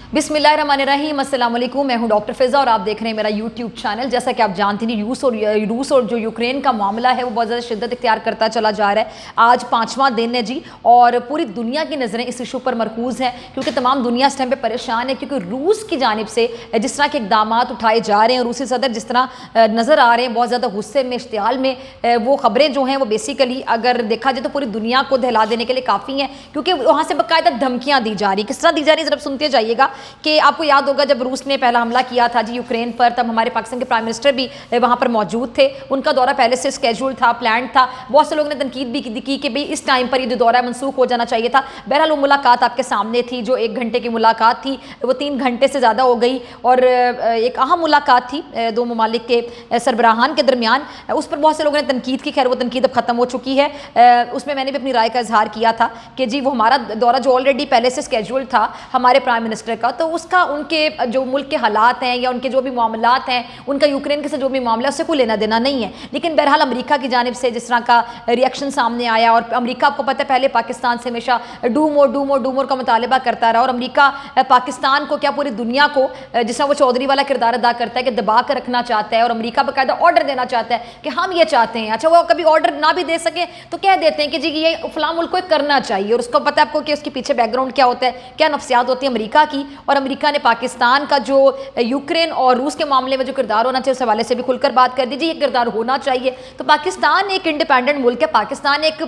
बिस्मिल्लाहिर्रहमानिर्रहीम, अस्सलाम वालेकुम। मैं हूं डॉक्टर फ़िज़ा और आप देख रहे हैं मेरा यूट्यूब चैनल। जैसा कि आप जानते हैं रूस और जो यूक्रेन का मामला है वो बहुत ज़्यादा शिद्दत इख्तियार करता चला जा रहा है। आज 5वां दिन है जी, और पूरी दुनिया की नज़रें इस इशू पर मरकूज़ हैं क्योंकि तमाम दुनिया इस टाइम पर परेशान है, क्योंकि रूस की जानिब से जिस तरह के इक़दाम उठाए जा रहे हैं, रूसी सदर जिस तरह नज़र आ रहे हैं बहुत ज़्यादा गुस्से में, इश्तियाल में, वो ख़बरें जो हैं वो बेसिकली अगर देखा जाए तो पूरी दुनिया को दहला देने के लिए काफ़ी हैं, क्योंकि वहाँ से बाकायदा धमकियाँ दी जा रही। किस तरह दी जा रही है ज़रा सुनते जाइएगा। कि आपको याद होगा जब रूस ने पहला हमला किया था जी यूक्रेन पर, तब हमारे पाकिस्तान के प्राइम मिनिस्टर भी वहाँ पर मौजूद थे। उनका दौरा पहले से स्केड्यूल था, प्लान था। बहुत से लोगों ने तनकीद भी की कि भाई इस टाइम पर ये जो दौरा मनसूख हो जाना चाहिए था। बहरहाल वो मुलाकात आपके सामने थी, जो 1 घंटे की मुलाकात थी वो 3 घंटे से ज़्यादा हो गई, और एक अहम मुलाकात थी दो ममालिक के सरबराहान के दरमियान। उस पर बहुत से लोगों ने तनकीद की, खैर वो तनकीद अब ख़त्म हो चुकी है। उसमें मैंने भी अपनी राय का इजहार किया था कि जी वो हमारा दौरा जो ऑलरेडी पहले से स्केड्यूल था हमारे प्राइम मिनिस्टर का, तो उसका उनके जो मुल्क के हालात हैं या उनके जो भी मामलात हैं, उनका यूक्रेन के साथ जो भी मामला है उससे कोई लेना देना नहीं है। लेकिन बहरहाल अमेरिका की जानिब से जिस तरह का रिएक्शन सामने आया, और अमेरिका आपको पता है पहले पाकिस्तान से हमेशा डू मोर का मुतालबा करता रहा, और अमेरिका पाकिस्तान को क्या पूरी दुनिया को जिस तरह वो चौधरी वाला किरदार अदा करता है कि दबा कर रखना चाहता है, और अमेरिका बाकायदा ऑर्डर देना चाहता है कि हम ये चाहते हैं। अच्छा, वो कभी ऑर्डर ना भी दे सके तो कह देते हैं कि जी ये फलां मुल्क को करना चाहिए, और उसको पता है आपको कि उसके पीछे बैकग्राउंड क्या होता है, क्या नफ्सियात होती है अमेरिका की। और अमेरिका ने पाकिस्तान का जो यूक्रेन और रूस के मामले में जो किरदार होना चाहिए उस हवाले से भी खुलकर बात कर दीजिए, ये किरदार होना चाहिए। तो पाकिस्तान एक इंडिपेंडेंट मुल्क है, पाकिस्तान एक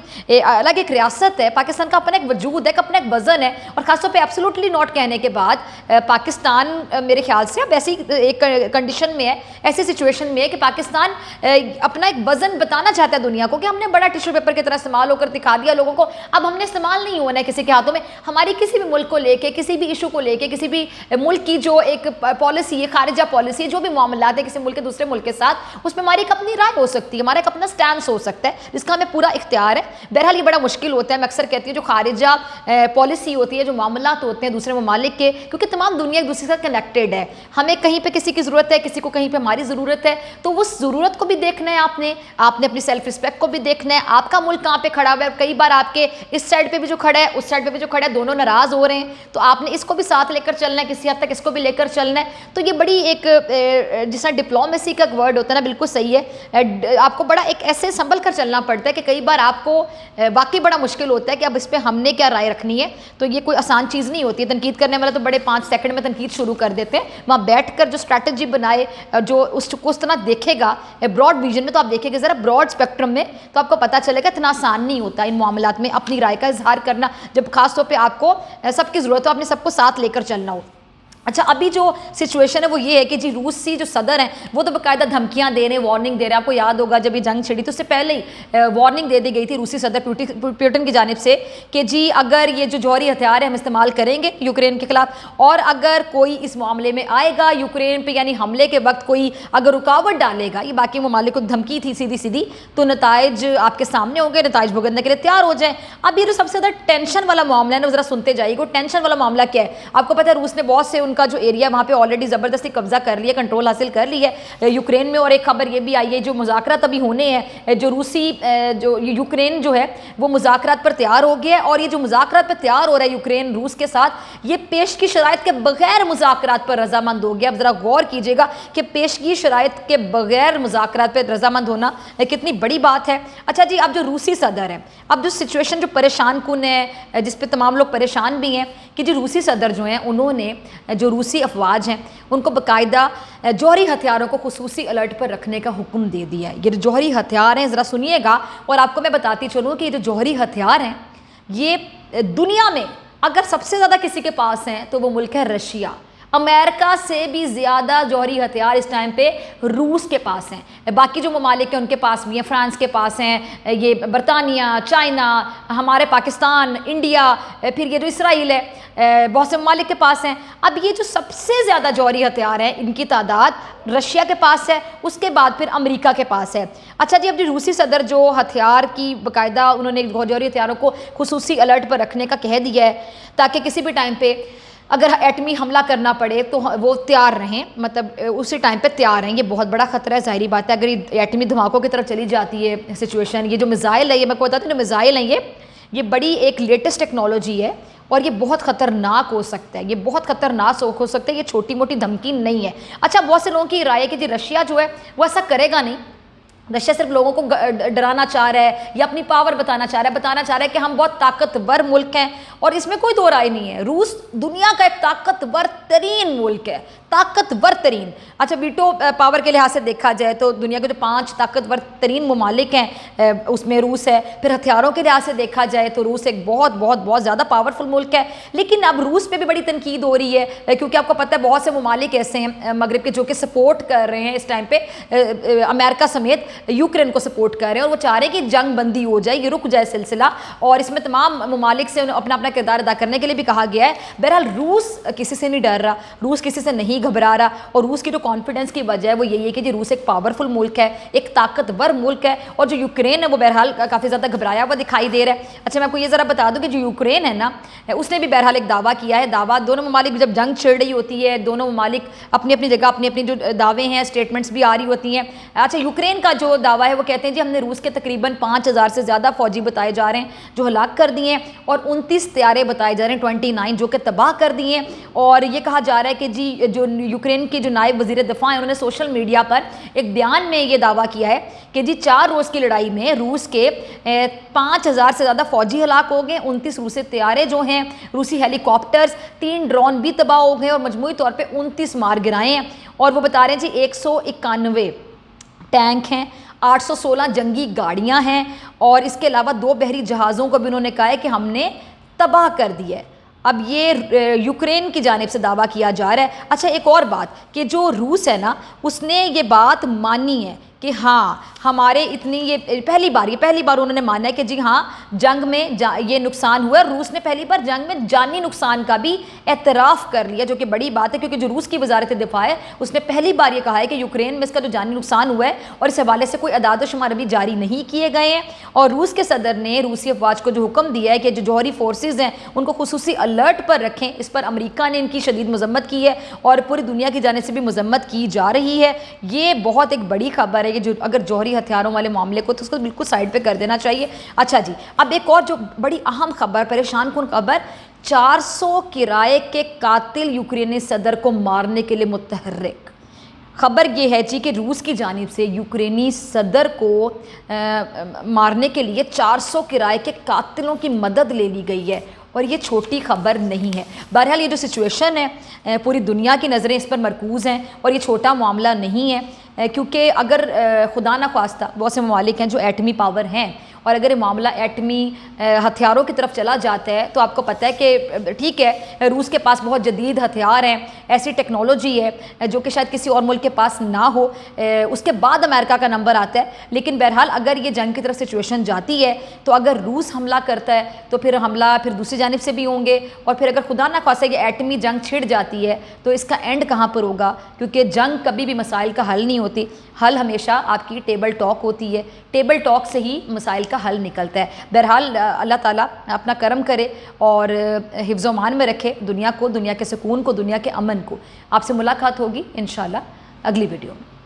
अलग एक रियासत है, पाकिस्तान का अपना एक वजूद है, अपना एक वजन है। और खासतौर पर एब्सोल्युटली नॉट कहने के बाद पाकिस्तान मेरे ख्याल से अब ऐसी एक कंडीशन में है, ऐसी सिचुएशन में है कि पाकिस्तान अपना एक वजन बताना चाहता है दुनिया को कि हमने बड़ा टिश्यू पेपर की तरह इस्तेमाल होकर दिखा दिया लोगों को, अब हमने इस्तेमाल नहीं होना है किसी के हाथों में। हमारी किसी भी मुल्क को लेके, किसी भी इशू को लेके, किसी भी मुल्क की जो एक पॉलिसी है, खारिजा पॉलिसी है, जो भी मामलात है किसी मुल्क के दूसरे मुल्क के साथ, उसमें हमारी एक अपनी राय हो सकती है, हमारा एक अपना स्टैंड हो सकता है, जिसका हमें पूरा इख्तियार है। बहरहाल ये बड़ा मुश्किल होता है। मैं अक्सर कहती हूँ जो खारिजा पॉलिसी होती है, जो मामलात होते हैं दूसरे ममालिक के, क्योंकि तमाम दुनिया एक दूसरे के साथ कनेक्टेड है, हमें कहीं पर किसी की ज़रूरत है, किसी को कहीं पर हमारी ज़रूरत है, तो उस ज़रूरत को भी देखना है आपने अपनी सेल्फ रिस्पेक्ट को भी देखना है। आपका मुल्क कहाँ पे खड़ा हुआ है, कई बार आपके इस साइड पे भी जो खड़ा है उस साइड पे भी जो खड़ा है, दोनों नाराज़ हो रहे हैं, तो आपने इसको भी साथ लेकर चलना है, किसी हद तक इसको भी लेकर चलना है। तो ये बड़ी एक जिस तरह डिप्लोमेसी का वर्ड होता है ना, बिल्कुल सही है। आपको बड़ा एक ऐसे संभल कर चलना पड़ता है कि कई बार आपको वाकई बड़ा मुश्किल होता है कि अब इस पर हमने क्या राय रखनी है। तो ये कोई आसान चीज़ नहीं होती है। तनकीद करने वाला तो बड़े 5 सेकंड में तनकीद शुरू कर देते हैं। वहाँ बैठ कर जो स्ट्रैटेजी बनाए, जो उसको उस तरह देखेगा ब्रॉड विजन में, तो आप देखेंगे ज़रा ब्रॉड स्पेक्ट्रम में, तो आपको पता चलेगा इतना आसान नहीं होता इन मामलात में अपनी राय का इजहार करना, जब खासतौर पे आपको सबकी ज़रूरत हो, आपने सबको साथ लेकर चलना हो। अच्छा, अभी जो सिचुएशन है वो ये है कि जी रूसी जो सदर हैं वो तो बाकायदा धमकियां दे रहे हैं, वार्निंग दे रहे हैं। आपको याद होगा जब ये जंग छिड़ी तो उससे पहले ही वार्निंग दे दी गई थी रूसी सदर पुतिन की जानिब से कि जी अगर ये जो जौहरी हथियार है हम इस्तेमाल करेंगे यूक्रेन के खिलाफ, और अगर कोई इस मामले में आएगा यूक्रेन पे, यानी हमले के वक्त कोई अगर रुकावट डालेगा, ये बाकी ममालिक को धमकी थी सीधी सीधी, तो नताइज आपके सामने होंगे, नताइज भुगतने के लिए तैयार हो जाएं। अब ये जो सबसे ज़्यादा टेंशन वाला मामला है ना, ज़रा सुनते जाइएगा। टेंशन वाला मामला क्या है? आपको पता है रूस ने बहुत से उनका जो एरिया वहाँ पे ऑलरेडी ज़बरदस्ती कब्जा कर लिया, कंट्रोल हासिल कर ली है यूक्रेन में। और एक खबर ये भी आई है जो मुज़ाकरात अभी होने हैं, जो रूसी जो यूक्रेन जो है वो मुज़ाकरात पर तैयार हो गया है, और ये जो मुज़ाकरात पर तैयार हो रहा है यूक्रेन रूस के साथ, ये पेश की शराइत के बगैर मुज़ाकरात पर रजामंद हो गया। अब ज़रा गौर कीजिएगा कि पेश की शराइत के बगैर मुज़ाकरात पर रजामंद होना कितनी बड़ी बात है। अच्छा जी, अब जो रूसी सदर है, अब जो सिचुएशन जो परेशान कुन है, जिस पर तमाम लोग परेशान भी हैं कि जो रूसी सदर जो हैं उन्होंने जो रूसी अफवाज हैं उनको बाकायदा जौहरी हथियारों को खुसूसी अलर्ट पर रखने का हुक्म दे दिया है। ये जो जौहरी हथियार हैं ज़रा सुनिएगा, और आपको मैं बताती चलूँ कि ये जो जौहरी हथियार हैं ये दुनिया में अगर सबसे ज़्यादा किसी के पास हैं तो वो मुल्क है रशिया। अमेरिका से भी ज़्यादा जौहरी हथियार इस टाइम पे रूस के पास हैं। बाकी जो ममालिक हैं उनके पास भी हैं, फ्रांस के पास हैं, ये बरतानिया, चाइना, हमारे पाकिस्तान, इंडिया, फिर ये जो इसराइल है, बहुत से ममालिक के पास हैं। अब ये जो सबसे ज़्यादा जौहरी हथियार हैं इनकी तादाद रशिया के पास है, उसके बाद फिर अमेरिका के पास है। अच्छा जी, अब जो रूसी सदर जो हथियार की बाकायदा उन्होंने जौहरी हथियारों को खुसूसी अलर्ट पर रखने का कह दिया है, ताकि किसी भी टाइम पे अगर एटमी हमला करना पड़े तो वो तैयार रहें, मतलब उसी टाइम पे तैयार रहें। ये बहुत बड़ा ख़तरा है, ज़ाहिरी बात है। अगर ये एटमी धमाकों की तरफ चली जाती है सिचुएशन, ये जो मिज़ाइल है, ये मैं को बताती हूँ, मिज़ाइल है ये बड़ी एक लेटेस्ट टेक्नोलॉजी है, और ये बहुत ख़तरनाक हो सकता है, ये बहुत ख़तरनाक हो सकता है, ये छोटी मोटी धमकी नहीं है। अच्छा, बहुत से लोगों की राय है कि जी रशिया जो है वो ऐसा करेगा नहीं, रशिया सिर्फ लोगों को डराना चाह रहा है या अपनी पावर बताना चाह रहा है कि हम बहुत ताकतवर मुल्क हैं, और इसमें कोई दो राय नहीं है। रूस दुनिया का एक ताकतवर तरीन मुल्क है, ताकतवर तरीन। अच्छा, वीटो पावर के लिहाज से देखा जाए तो दुनिया के जो 5 ताकतवर तरीन ममालिक हैं उसमें रूस है। फिर हथियारों के लिहाज से देखा जाए तो रूस एक बहुत बहुत बहुत ज़्यादा पावरफुल मुल्क है। लेकिन अब रूस पे भी बड़ी तनकीद हो रही है, क्योंकि आपको पता है बहुत से ममालिक ऐसे हैं मगरब के जो कि सपोर्ट कर रहे हैं इस टाइम पे, अमेरिका समेत यूक्रेन को सपोर्ट कर रहे हैं, और वो चाह रहे हैं कि जंग बंदी हो जाए, ये रुक जाए सिलसिला, और इसमें तमाम ममालिक से अपना अपना किरदार अदा करने के लिए भी कहा गया है। बहरहाल रूस किसी से नहीं डर रहा, रूस किसी से नहीं घबरा रहा, और रूस की जो कॉन्फिडेंस की वजह है वो यही है कि जी रूस एक पावरफुल मुल्क है, एक ताकतवर मुल्क है, और जो यूक्रेन है वो बहरहाल काफ़ी ज़्यादा घबराया हुआ दिखाई दे रहा है। अच्छा, मैं आपको ये ज़रा बता दूं कि जो यूक्रेन है ना, उसने भी बहरहाल एक दावा किया है। दावा दोनों ममालिक जब जंग छिड़ रही होती है, दोनों ममालिक अपनी अपनी जगह अपनी अपनी जो दावे हैं, स्टेटमेंट्स भी आ रही होती हैं। अच्छा, यूक्रेन का जो दावा है वो कहते हैं जी हमने रूस के तकरीबन 5000 से ज़्यादा फौजी बताए जा रहे हैं जो हलाक कर दिए हैं, और 29 तैयारे बताए जा रहे हैं 29 जो कि तबाह कर दिए हैं। और ये कहा जा रहा है कि जी जो यूक्रेन के जो नायब वज़ीर दिफा हैं उन्होंने सोशल मीडिया पर एक बयान में ये दावा किया है कि जी 4 रोज़ की लड़ाई में रूस के 5000 से ज़्यादा फौजी हलाक हो गए, 29 रूसी तैयारे जो हैं, रूसी हेलीकॉप्टर्स, 3 ड्रोन भी तबाह हो गए, और मजमूई तौर पर 29 मार गिराए हैं। और वो बता रहे हैं जी 191 टैंक हैं, 816 जंगी गाड़ियां हैं, और इसके अलावा 2 बहरी जहाज़ों को भी उन्होंने कहा है कि हमने तबाह कर दिया है। अब ये यूक्रेन की जानिब से दावा किया जा रहा है। अच्छा, एक और बात कि जो रूस है ना, उसने ये बात मानी है कि हाँ हमारे इतनी ये पहली बार उन्होंने माना है कि जी हाँ जंग में ये नुकसान हुआ। रूस ने पहली बार जंग में जानी नुकसान का भी एतराफ़ कर लिया, जो कि बड़ी बात है, क्योंकि जो रूस की वजारत दिफा है उसने पहली बार ये कहा है कि यूक्रेन में इसका जो जानी नुकसान हुआ है, और इस हवाले से कोई अदाद शुमार अभी जारी नहीं किए गए हैं। और रूस के सदर ने रूसी अफवाज को जो हुक्म दिया है कि जो जौहरी फोर्सेज हैं उनको खुसूसी अलर्ट पर रखें, इस पर अमरीका ने इनकी शदीद मजम्मत की है, और पूरी दुनिया की जानिब से भी मजम्मत की जा रही है। ये बहुत एक बड़ी खबर है कि जो अगर जौहरी हथियारों वाले मामले को तो उसको बिल्कुल साइड पे कर देना चाहिए। अच्छा जी, अब एक और जो बड़ी अहम खबर, परेशान कुन खबर, 400 किराए के कातिल यूक्रेनी सदर को मारने के लिए मुतहर्रिक। खबर ये है जी कि रूस की जानिब से यूक्रेनी सदर को मारने के लिए 400 किराए के कातिलों की मदद ले ली गई है, और ये छोटी खबर नहीं है। बहरहाल ये जो सिचुएशन है पूरी दुनिया की नज़रें इस पर मरकूज़ हैं, और ये छोटा मामला नहीं है, क्योंकि अगर खुदा न ख्वास्ता बहुत से ममालिक हैं जो एटमी पावर हैं, और अगर ये मामला एटमी हथियारों की तरफ चला जाता है तो आपको पता है कि ठीक है रूस के पास बहुत जदीद हथियार हैं, ऐसी टेक्नोलॉजी है जो कि शायद किसी और मुल्क के पास ना हो, उसके बाद अमेरिका का नंबर आता है। लेकिन बहरहाल अगर ये जंग की तरफ सिचुएशन जाती है तो अगर रूस हमला करता है तो फिर हमला फिर दूसरी जानिब से भी होंगे, और फिर अगर खुदा ना खासा ये एटमी जंग छिड़ जाती है तो इसका एंड कहाँ पर होगा, क्योंकि जंग कभी भी मसाइल का हल नहीं होती, हल हमेशा आपकी टेबल टॉक होती है, टेबल टॉक से ही मसाइल का हल निकलता है। बहरहाल अल्लाह ताला अपना करम करे और हिफ्ज़ व अमान में रखे दुनिया को, दुनिया के सुकून को, दुनिया के अमन को। आपसे मुलाकात होगी इंशाअल्लाह अगली वीडियो में।